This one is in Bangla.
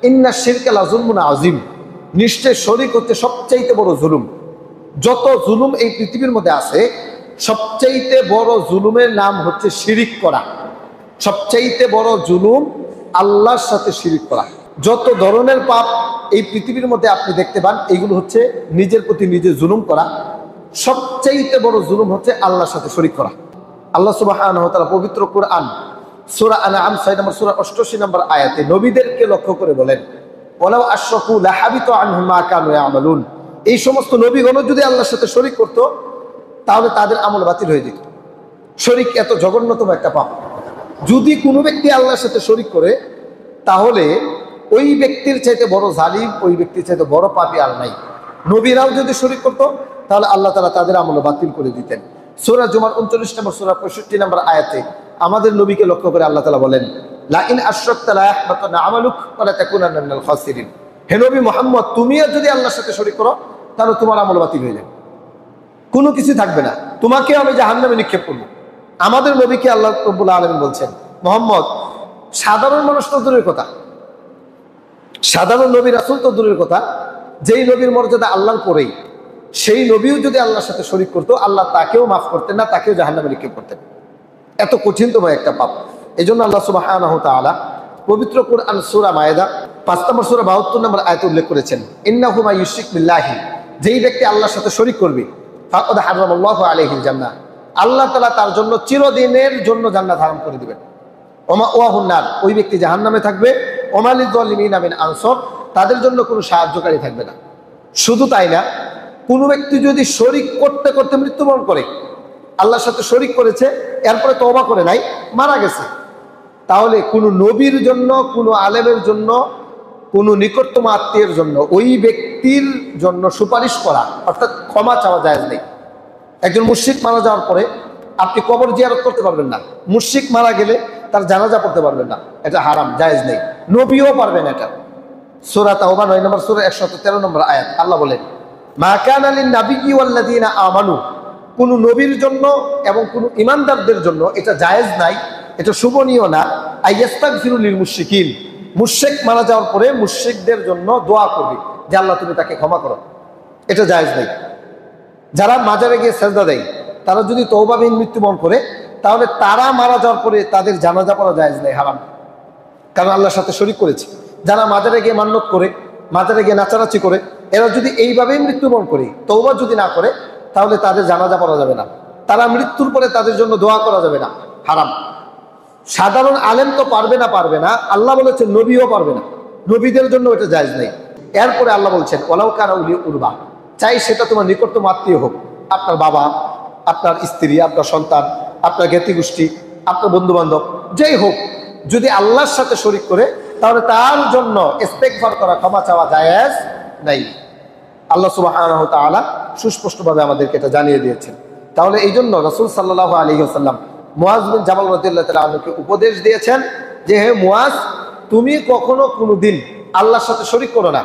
ইন্না শিরকা লাযুলমুন আযীম, নিশ্চয় শরীক হচ্ছে সবচাইতে বড় জুলুম। যত জুলুম এই পৃথিবীর মধ্যে আছে, সবচাইতে বড় জুলুমের নাম হচ্ছে শিরিক করা। সবচাইতে বড় জুলুম আল্লাহর সাথে শিরিক করা। যত ধরনের পাপ এই পৃথিবীর মধ্যে আপনি দেখতে পান, এইগুলো হচ্ছে নিজের প্রতি নিজে জুলুম করা। সবচাইতে বড় জুলুম হচ্ছে আল্লাহর সাথে শরিক করা। আল্লাহ সুবহানাহু ওয়া তাআলা পবিত্র কুরআন সূরা আনআম 6 নম্বর সূরা 88 নম্বর আয়াতে নবীদেরকে লক্ষ্য করে বলেন, ওয়ালাউ আশরাকু লাহাবিতা আনহুম মা কানু ইয়ামালুন। এই সমস্ত নবীগণ যদি আল্লাহর সাথে শরিক করত, তাহলে তাদের আমল বাতিল হয়ে যেত। শরিক এত জঘন্যতম একটা পাপ। যদি কোনো ব্যক্তি আল্লাহর সাথে শরিক করে, তাহলে ওই ব্যক্তির চাইতে বড় জালিম, ওই ব্যক্তির চাইতে বড় পাপী আর নাই। নবীরাও যদি শরিক করত, তাহলে আল্লাহ তাআলা তাদের আমল বাতিল করে দিতেন। সূরা জুমার 39 নম্বর সূরা 65 নম্বর আয়াতে আমাদের নবীকে লক্ষ্য করে আল্লাহ তাআলা বলেন, লা ইন আশরাকতা লা ইয়াহবাতানা আমালুক ওয়া লা তাকুনান্না মিনাল খাসিরিন। হে নবী মুহাম্মদ, তুমিও যদি আল্লাহর সাথে শরিক করো, তাহলে তোমার আমল বাতিল হয়ে যাবে, কোনো কিছু থাকবে না, তোমাকে আমি জাহান্নামে নিক্ষেপ করবো। আমাদের নবীকে আল্লাহ রাব্বুল আলামিন বলছেন, মুহাম্মদ, সাধারণ মানুষ তো দূরের কথা, সাধারণ নবী রাসূল তো দূরের কথা, যেই নবীর মর্যাদা আল্লাহর পরেই, সেই নবীও যদি আল্লাহর সাথে শরিক করতো, আল্লাহ তাকেও মাফ করতেন না, তাকেও জাহান্নামে নিক্ষেপ করতেন। এত কঠিনতম একটা পাপ। এই জন্য আল্লাহ সুবহানাহু ওয়া তাআলা পবিত্র কুরআন সূরা মায়েদা 5 নম্বর সূরা 72 নম্বর আয়াতে উল্লেখ করেছেন, ইন্নাহু মা ইউশরিক বিল্লাহি, যেই ব্যক্তি আল্লাহর সাথে শরিক করবে, ফাকাদ হারামাল্লাহু আলাইহিল জান্নাহ, আল্লাহ তাআলা তার জন্য চিরদিনের জন্য জান্নাত হারাম করে দিবেন। ওমা ওয়াহুন নার, ওই ব্যক্তি জাহান্নামে থাকবে। ওমা লিযালিমিনা মিন আনসার, তাদের জন্য কোনো সাহায্যকারী থাকবে না। শুধু তাই না, কোনো ব্যক্তি যদি শরিক করতে করতে মৃত্যুবরণ করে, আল্লাহর সাথে শরিক করেছে, এরপরে তওবা করে নাই, মারা গেছে, তাহলে কোনো নবীর জন্য, কোনো আলেমের জন্য, কোনো নিকটতম আত্মীয়ের জন্য, ওই ব্যক্তির জন্য সুপারিশ করা অর্থাৎ ক্ষমা চাওয়া জায়েজ নেই। একজন মুশরিক মারা যাওয়ার পরে আপনি কবর জিয়ারত করতে পারবেন না। মুশরিক মারা গেলে তার জানাজা পড়তে পারবেন না, এটা হারাম, জায়েজ নেই। নবীও পারবেন এটা। সূরা তাওবা 9 নম্বর সূরা 113 নম্বর আয়াত আল্লাহ বলেন, মা কানা লিন নাবিয়্যি ওয়াল্লাযীনা আমানু, কোন নবীর জন্য এবং কোন ঈমানদারদের জন্য এটা জায়েজ নাই, এটা শুভনীয় না, আইয়াস্তাগফিরু লিল মুশরিকিন, মুশরিক মারা যাওয়ার পরে মুশরিকদের জন্য দোয়া করবে যে আল্লাহ তুমি তাকে ক্ষমা করো, এটা জায়েজ নাই। যারা মাজারে গিয়ে সেজদা দেয়, তারা যদি তওবাবিহীন মৃত্যুবরণ করে, তাহলে তারা মারা যাওয়ার পরে তাদের জানাজা পড়া জায়েজ নাই, হারাম, কারণ আল্লাহর সাথে শরিক করেছে। যারা মাজারে গিয়ে মান্নত করে, মাজারে গিয়ে নাচানাচি করে, এরা যদি এইভাবেই মৃত্যুবরণ করে, তওবা যদি না করে, তাহলে তাদের জানাজা পড়া যাবে না, তারা মৃত্যুর পরে তাদের জন্য দোয়া করা যাবে না, হারাম। সাধারণ আলেম তো পারবে না, আল্লাহ বলেছেন নবীও পারবে না, নবীদের জন্য এটা জায়েজ নেই। এরপরে আল্লাহ বলছেন, ওয়ালাউ কানা উলি কুরবা, চাই সেটা তোমার নিকটতম আত্মীয় হোক, আপনার বাবা, আপনার স্ত্রী, আপনার সন্তান, আপনার জ্ঞাতি গোষ্ঠী, আপনার বন্ধু বান্ধব, যেই হোক, যদি আল্লাহর সাথে শরিক করে, তাহলে তার জন্য ইস্তেগফার করা, ক্ষমা চাওয়া জায়েজ নাই। আল্লাহ সুবহানাহু ওয়া তাআলা সুস্পষ্টভাবে আমাদেরকে এটা জানিয়ে দিয়েছেন। তাহলে এই জন্য রাসূল সাল্লাল্লাহু আলাইহি ওয়াসাল্লাম মুআজ বিন জাবাল রাদিয়াল্লাহু তাআলা আনহুকে উপদেশ দিয়েছেন যে, হে মুআজ, তুমি কখনো কোনোদিন আল্লাহর সাথে শরিক করো না।